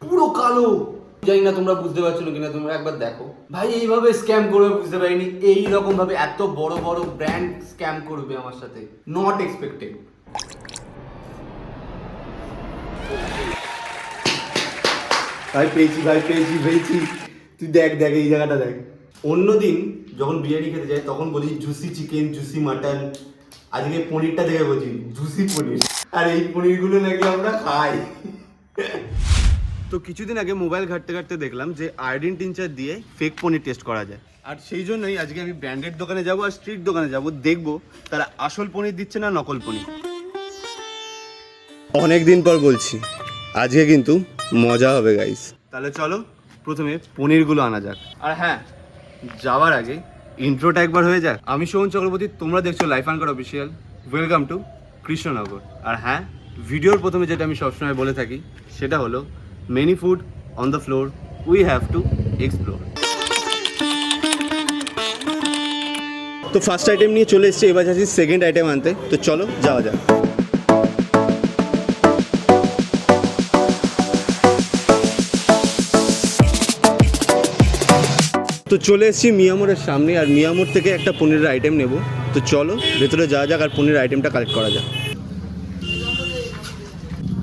পুরো কালো। জানি না তোমরা বুঝতে পারছো না কিনা, তোমরা একবার দেখো ভাই। এইভাবে স্ক্যাম করবে বুঝতে পারিনি, এই রকম ভাবে এত বড় বড় ব্র্যান্ড স্ক্যাম করবে আমার সাথে, নট এক্সপেক্টেড। ভাই পেয়েছি, ভাই পেয়েছি পেয়েছি। তুই দেখ দেখ এই জায়গাটা দেখ। অন্যদিন যখন বিরিয়ানি খেতে যাই তখন বলি জুসি চিকেন, জুসি মাটন। আজকে পনিরটা দেখে বলছি জুসি পনির। আর এই পনিরগুলো নাকি আমরা খাই। তো কিছুদিন আগে মোবাইল ঘাঁটতে ঘাঁটতে দেখলাম যে আয়োডিন টিনচার দিয়ে ফেক পনির টেস্ট করা যায়। আর সেই জন্যই আজকে আমি ব্র্যান্ডেড দোকানে যাব আর স্ট্রিট দোকানে যাব, দেখবো তারা আসল পনির দিচ্ছে না নকল পনির। অনেক দিন পর বলছি, আজকে কিন্তু মজা হবে গাইস। তাহলে চলো প্রথমে পনিরগুলো আনা যাক। আর হ্যাঁ, যাওয়ার আগে ইন্ট্রোটা একবার হয়ে যাক। আমি সোহন চক্রবর্তী, তোমরা দেখছো লাইফ আনকার অফিসিয়াল। Welcome to Krishnanagar. আর হ্যাঁ, ভিডিওর প্রথমে যেটা আমি সবসময় বলে থাকি সেটা হলো many food on the floor, we have to explore. তো ফার্স্ট আইটেম নিয়ে চলে এসেছি, এবার যাচ্ছি সেকেন্ড আইটেম আনতে। তো চলো যাওয়া যাক। তো চলে এসেছি মিয়ামোরের সামনে, আর মিয়ামোর থেকে একটা পনিরের আইটেম নেব। তো চলো ভেতরে যাওয়া যাক আর পনিরের আইটেমটা কালেক্ট করা যাক।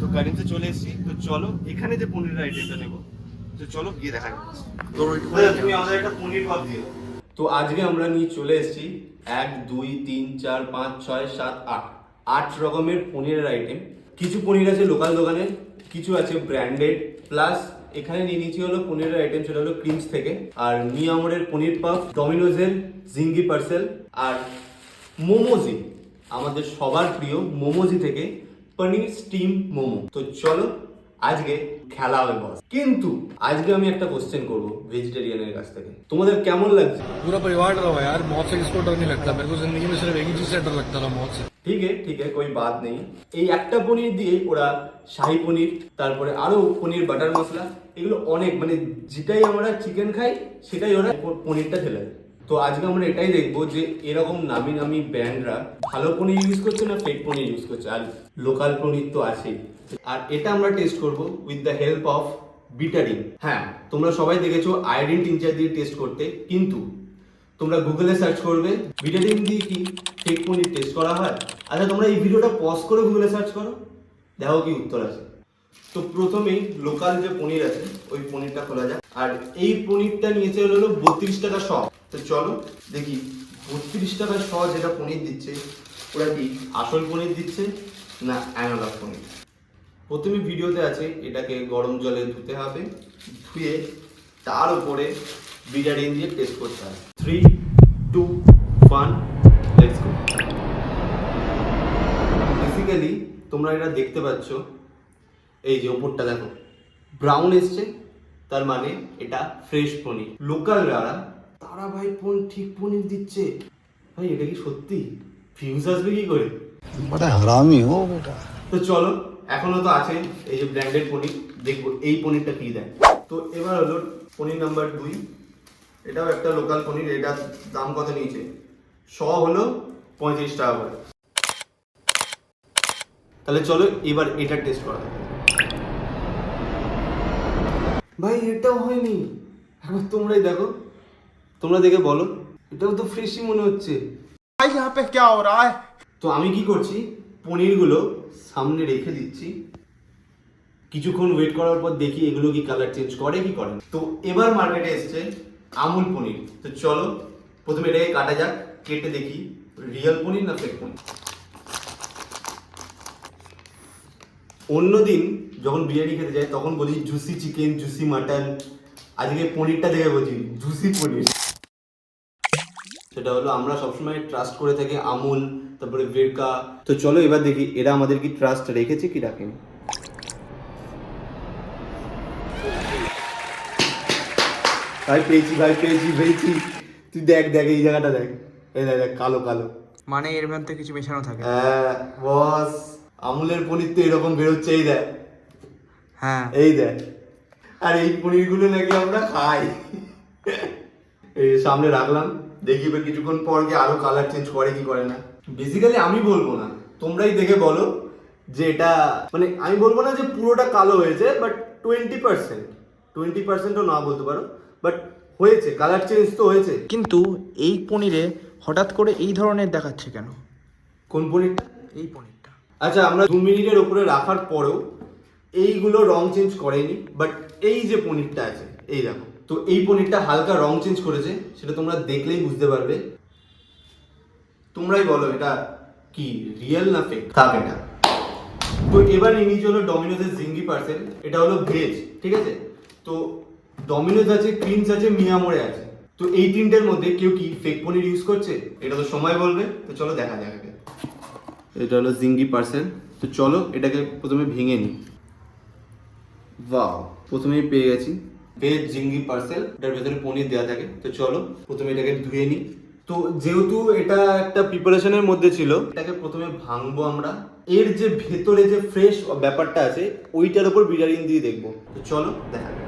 তো গাড়িতে চলে এসেছি, তো চলো এখানে যে পনিরের আইটেমটা নেব, তো চলো গিয়ে দেখা যাক। তুমি আমাদের একটা পনির ভাব দিও। তো আজকে আমরা নিয়ে চলে এসেছি 1 2 3 4 5 6 7 8 রকমের পনিরের আইটেম। কিছু পনির আছে লোকাল দোকানের, কিছু আছে ব্র্যান্ডেড, প্লাস এখানে নিয়ে নিয়েছি হলো পনিরের আইটেম, সেটা হলো ক্রিমস থেকে। আর মিয়ামোরের পনির পাফ, ডমিনোজের জিঙ্গি পার্সেল, আর মোমোজি, আমাদের সবার প্রিয় মোমোজি থেকে পনির স্টিম মোমো। তো চলো আজকে খেলা হবে বস। কিন্তু আজকে আমি একটা কোশ্চেন করবো ভেজিটেরিয়ানের কাছ থেকে, তোমাদের কেমন লাগছে? पूरा परिवार डरा हुआ है यार, मौत से किसको डर नहीं लगता। मेरे को जिंदगी में सिर्फ एक ही चीज से डर लगता था, मौत से। ঠিক আছে কোই বাত নেই। এই একটা পনির দিয়ে ওরা শাহী পনির, তারপরে আরো পনির বাটার মশলা, এগুলো অনেক, মানে যেটাই আমরা চিকেন খাই সেটাই ওরা পনিরটা ঢেলে দেয়। তো আজকে আমরা এটাই দেখবো যে এরকম নামি নামি ব্র্যান্ডরা ভালো পনির ইউজ করছে না ফেক পনির ইউজ করছে, আর লোকাল পনির তো আছেই। আর এটা আমরা টেস্ট করব উইথ দ্য হেল্প অফ বিটারিন। হ্যাঁ, তোমরা সবাই দেখেছো আয়োডিন টিনচার দিয়ে টেস্ট করতে, কিন্তু তোমরা গুগলে সার্চ করবে বিটারিন দিয়ে কি ফেক পনির টেস্ট করা হয়। আচ্ছা তোমরা এই ভিডিওটা পজ করে গুগলে সার্চ করো, দেখো কি উত্তর আছে। তো প্রথমেই লোকাল যে পনির আছে ওই পনিরটা খোলা যাক। আর এই পনিরটা নিয়েছে হলো 32 টাকা শ। তো চলো দেখি 32 টাকা শ যেটা পনির দিচ্ছে ওরা কি আসল পনির দিচ্ছে না অ্যানালগ পনির। প্রথমে ভিডিওতে আছে এটাকে গরম জলে ধুতে হবে, ধুয়ে তার উপরে বিটারিন দিয়ে টেস্ট করতে হবে। 3 2 1 লেটস গো। বেসিক্যালি তোমরা এটা দেখতে পাচ্ছ, এই যে ওপরটা দেখো ব্রাউন এসছে, তার মানে এটা ফ্রেশ পনির। লোকালরা তারা ভাই ঠিক পনির দিচ্ছে। ভাই এটা কি সত্যি? ভিউজ আসবে কি করে? बड़ा हरामी हो बेटा। তো চলো এখনো তো আছে এই যে ব্র্যান্ডেড পনির, দেখবো এই পনিরটা কি দেয়। তো এবার হলো পনির নাম্বার 2, এটাও একটা লোকাল পনির। এটার দাম কত নিয়েছে? হলো 35 টাকা করে। তাহলে চলো এবার এটা টেস্ট করা যাক। ভাই এটাও হয়নি, একবার তোমরাই দেখো, তোমরা দেখে বলো, এটাও তো ফ্রেশই মনে হচ্ছে। भाई यहाँ पे क्या हो रहा है? তো আমি কি করছি, পনিরগুলো সামনে রেখে দিচ্ছি, কিছুক্ষণ ওয়েট করার পর দেখি এগুলো কি কালার চেঞ্জ করে কি করে। তো এবার মার্কেটে এসছে আমুল পনির। তো চলো প্রথমে এটাকে কাটা যাক, কেটে দেখি রিয়েল পনির না ফেক পনির। অন্যদিন যখন বিরিয়ানি খেতে যাই তখন বলি জুসি চিকেন, জুসি মাটন। আজকে পনিরটা দেখে বলছি জুসি পনির। সেটা হলো আমরা সবসময় ট্রাস্ট করে থাকি আমুল, তারপরে বেরকা। তো চলো এবার দেখি এরা আমাদের কি ট্রাস্ট রেখেছে কি রাখেনি। ভাই পেয়েছি, ভাই পেয়েছি পেয়েছি। তুই দেখ দেখ এই জায়গাটা দেখ, এই দেখ দেখ কালো কালো, মানে এর মধ্যে কিছু মেশানো থাকে। হ্যাঁ বস, আমুলের পনির তো এরকম বেরোচ্ছে, এই দেখ, হ্যাঁ এই দেখ। আর এই পনিরগুলো নাকি আমরা খাই। এই সামনে রাখলাম, দেখি এবার কিছুক্ষণ পর গিয়ে আরো কালার চেঞ্জ করে কি করে না। বেসিক্যালি আমি বলবো না, তোমরাই দেখে বলো যে এটা, মানে আমি বলবো না যে পুরোটা কালো হয়েছে, বাট 20%ও না বলতে পারো, বাট হয়েছে, কালার চেঞ্জ তো হয়েছে। কিন্তু এই পনিরে হঠাৎ করে এই ধরনের দেখাচ্ছে কেন? কোন পনিরটা? এই পনিরটা। আচ্ছা, আমরা 2 মিনিটের উপরে রাখার পরেও এইগুলো রং চেঞ্জ করেনি, বাট এই যে পনিরটা আছে এই দেখো, তো এই পনিরটা হালকা রং চেঞ্জ করেছে, সেটা তোমরা দেখলেই বুঝতে পারবে। তোমরাই বলো এটা কি রিয়েল না ফেক। থাক এটা। তো এবার নিয়ে চলো ডমিনোজের জিঙ্গি পার্সেল। এটা হলো ভেজ, ঠিক আছে? তো ডমিনোজ আছে, ক্রিমস আছে, মিয়ামোরে আছে। তো এই তিনটের মধ্যে কেউ কি ফেক পনির ইউজ করছে? এটা তো সময় বলবে। তো চলো দেখা যাক আগে। এটা হলো জিঙ্গি পার্সেল। তো চলো এটাকে প্রথমে ভেঙে নিই। বাও, প্রথমেই পেয়ে গেছি ভেজ জিঙ্গি পার্সেল। এটার ভেতরে পনির দেওয়া থাকে। তো চলো প্রথমে এটাকে ধুয়ে নিই। তো যেহেতু এটা একটা প্রিপারেশনের মধ্যে ছিল, এটাকে প্রথমে ভাঙবো আমরা। এর যে ভেতরে যে ফ্রেশ ব্যাপারটা আছে ওইটার উপর বিটারিন দিয়ে দেখবো। তো চলো দেখা যাক।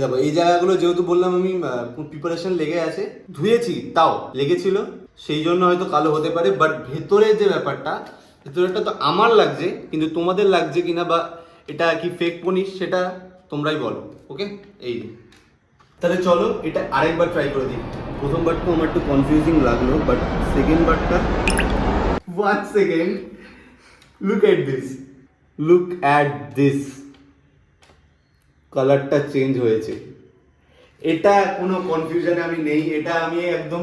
দেখো এই জায়গাগুলো যেহেতু বললাম আমি প্রিপারেশন লেগে আছে, ধুয়েছি তাও লেগেছিল, সেই জন্য হয়তো কালো হতে পারে। বাট ভেতরে যে ব্যাপারটা, ভেতরেরটা তো আমার লাগছে, কিন্তু তোমাদের লাগছে কিনা বা এটা কি ফেক পনির সেটা তোমরাই বলো। ওকে, এই তাহলে চলো এটা আরেকবার ট্রাই করে দিই। প্রথমবার তো আমার একটু কনফিউজিং লাগলো, বাট সেকেন্ড বারটা 1 সেকেন্ড, লুক এট দিস, কালারটা চেঞ্জ হয়েছে। এটা কোনো কনফিউশনে আমি নেই, এটা আমি একদম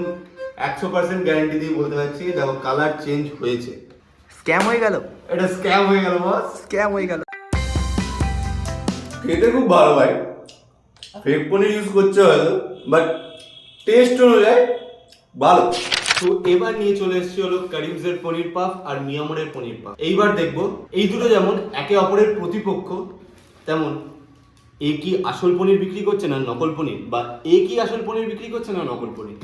100% গ্যারান্টি দিয়ে বলতে পারছি। দেখো কালার চেঞ্জ হয়েছে। স্ক্যাম হয়ে গেল। এটা স্ক্যাম হয়ে গেল বস, স্ক্যাম হয়ে গেল। খেতে খুব ভালো ভাই, ফেক পনির ইউজ করছে হয়তো, বাট টেস্ট অনুযায়ী ভালো। তো এবার নিয়ে চলে এসেছি হলো কারিমসের পনির পাফ আর মিয়ামোরের পনির পাফ। এইবার দেখবো এই দুটো যেমন একে অপরের প্রতিপক্ষ, তেমন এ কি আসল পনির বিক্রি করছে না নকল পনির, বা এ কি আসল পনির বিক্রি করছে না নকল পনির,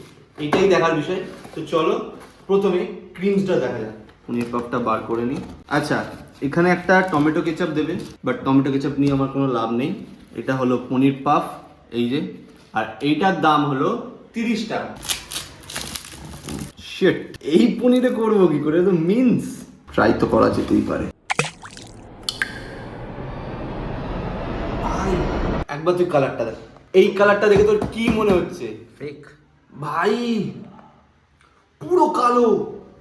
এটাই দেখার বিষয়। তো চলো প্রথমে ক্রিমসটা দেখা যাক। পনির পাফটা বার করে নিই। আচ্ছা, এখানে একটা টমেটো কেচাপ দেবে, বাট টমেটো কেচাপ নিয়ে আমার কোনো লাভ নেই। এটা হলো পনির পাফ, এই যে, আর এইটার দাম হলো 30 টাকা। শিট, এই পনিরে করবো কি করে? তো মিন্স ট্রাই তো করা যেতেই পারে। ভাই একবার তুই কালারটা দেখ, এই কালারটা দেখে তোর কি মনে হচ্ছে? ফেক ভাই পুরো কালো।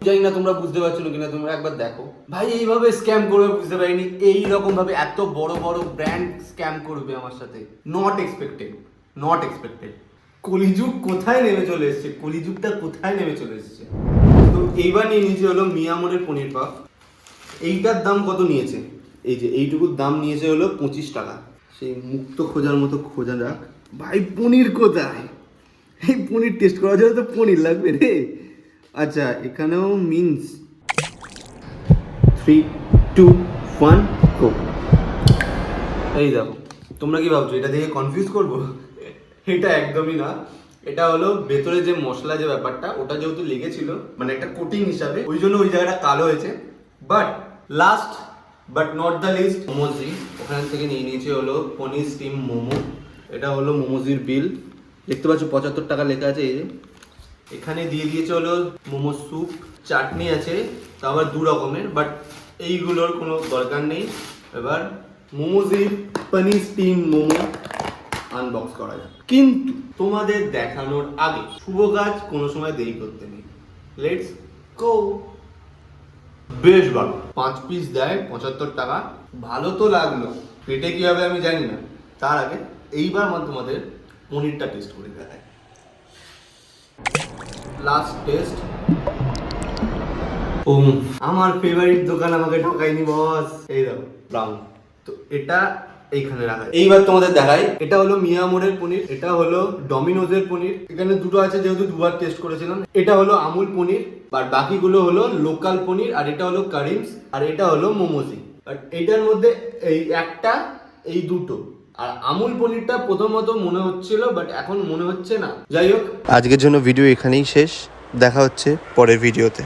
জানি না তোমরা বুঝতে পারছো না কিনা, তোমরা একবার দেখো। ভাই এইভাবে স্ক্যাম করবে বুঝতে পারিনি, এই রকম ভাবে এত বড় বড় ব্র্যান্ড স্ক্যাম করবে আমার সাথে। Not expected. কলিযুগ কোথায় নেমে চলে এসেছে, কলিযুগটা কোথায় নেমে চলে এসেছে। তো এইবার নিয়ে নিয়েছে হলো মিয়ামোরের পনির পাফ। এইটার দাম কত নিয়েছে? এই যে এইটুকুর দাম নিয়েছে হলো 25 টাকা। সেই মুক্ত খোঁজার মতো খোঁজা যাক। ভাই পনির কোথায়? এই পনির টেস্ট করার জন্য তো পনির লাগবে রে। আচ্ছা, এখানেও মিন্স 3, 2, 1 গো। এই দেখো, তোমরা কি ভাবছো এটা দেখে কনফিউজ করবো? এটা একদমই না। এটা হলো ভেতরে যে মশলা যে ব্যাপারটা, ওটা যেহেতু লেগেছিল মানে একটা কোটিং হিসাবে, ওই জন্য ওই জায়গাটা কালো হয়েছে। But last but not the least, মোমোজি। ওখান থেকে নিয়ে নিয়েছে হলো পনির স্টিম মোমো। এটা হলো মোমোজির বিল, দেখতে পাচ্ছ 75 টাকা লেখা আছে। এই যে এখানে দিয়ে দিয়েছে হলো মোমো স্যুপ, চাটনি আছে, তা আবার 2 রকমের, বাট এইগুলোর কোনো দরকার নেই। এবার মোমোজির পনির স্টিম মোমো আনবক্স করা যাক। কিন্তু তোমাদের দেখানোর আগে শুভ কাজ কোনো সময় দেরি করতে নেই। Let's go. বেশ ভালো, 5 পিস দেয় 75 টাকা। ভালো তো লাগলো, পেটে কি হবে আমি জানি না। তার আগে এইবার তোমাদের পনিরটা টেস্ট করে দেখায়। Last test. আমার ফেভারিট দোকান আমাকে ঠকায়নি বস। এই দেখো ব্রাউন। তো এটা এইখানে রাখা। এইবার তোমাদের দেখাই, এটা হলো মিয়ামোরের পনির, এটা হলো ডমিনোজের পনির। এখানে দুটো আছে যেহেতু দুবার টেস্ট করেছিলাম। এটা হলো আমুল পনির, আর বাকিগুলো হলো লোকাল পনির। আর এটা হলো কারিমস, আর এটা হলো মোমোজি। আর এইটার মধ্যে এই একটা, এই দুটো। আর আমুল পনিরটা প্রথমত মনে হচ্ছিল, বাট এখন মনে হচ্ছে না। যাই হোক, আজকের জন্য ভিডিও এখানেই শেষ। দেখা হচ্ছে পরের ভিডিওতে।